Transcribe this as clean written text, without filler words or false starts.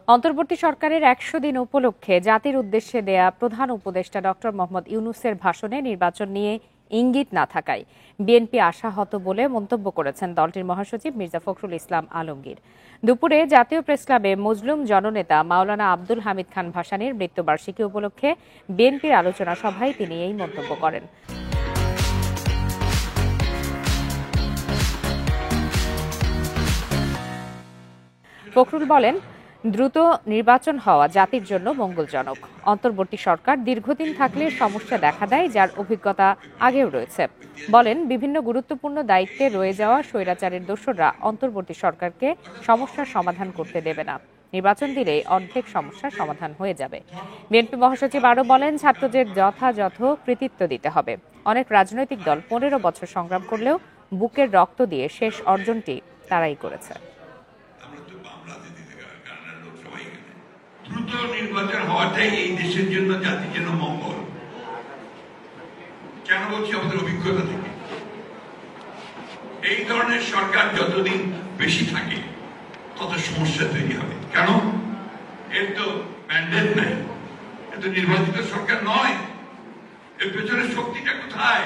অন্তর্বর্তী সরকারের ১০০ দিন উপলক্ষে জাতির উদ্দেশ্যে দেয়া প্রধান উপদেষ্টা ডক্টর মোহাম্মদ ইউনূসের ভাষণে নির্বাচন নিয়ে ইঙ্গিত না থাকায় বিএনপি আশাহত বলে মন্তব্য করেছেন দলটির মহাসচিব মির্জা ফখরুল ইসলাম আলমগীর। দুপুরে জাতীয় প্রেসক্লাবে মজলুম জননেতা মাওলানা আব্দুল হামিদ খান ভাসানীর মৃত্যুবার্ষিকী উপলক্ষে বিএনপির আলোচনা সভায় তিনি এই মন্তব্য করেন। ফখরুল বলেন, দ্রুত নির্বাচন হওয়া জাতির জন্য মঙ্গলজনক। অন্তর্বর্তী সরকার দীর্ঘদিন থাকলে সমস্যা দেখা দেয়, যার অভিজ্ঞতা আগেও রয়েছে। বলেন, বিভিন্ন গুরুত্বপূর্ণ দায়িত্বে রয়ে যাওয়া স্বৈরাচারের দোসররা অন্তর্বর্তী সরকারকে সমস্যার সমাধান করতে দেবে না। নির্বাচন দিলে অর্ধেক সমস্যার সমাধান হয়ে যাবে। বিএনপি মহাসচিব আরও বলেন, ছাত্রদের যথাযথ কৃতিত্ব দিতে হবে। অনেক রাজনৈতিক দল ১৫ বছর সংগ্রাম করলেও বুকের রক্ত দিয়ে শেষ অর্জনটি তারাই করেছে। দ্রুত নির্বাচন হওয়াটাই এই দেশের জন্য, জাতির জন্য মঙ্গল। কেন বলছি? আমাদের অভিজ্ঞতা থেকে এই ধরনের সরকার যতদিন বেশি থাকে তত সমস্যা তৈরি হবে। কেন? এর তো ম্যান্ডেট নাই, এর তো নির্বাচিত সরকার নয়। এর পেছনে শক্তিটা কোথায়?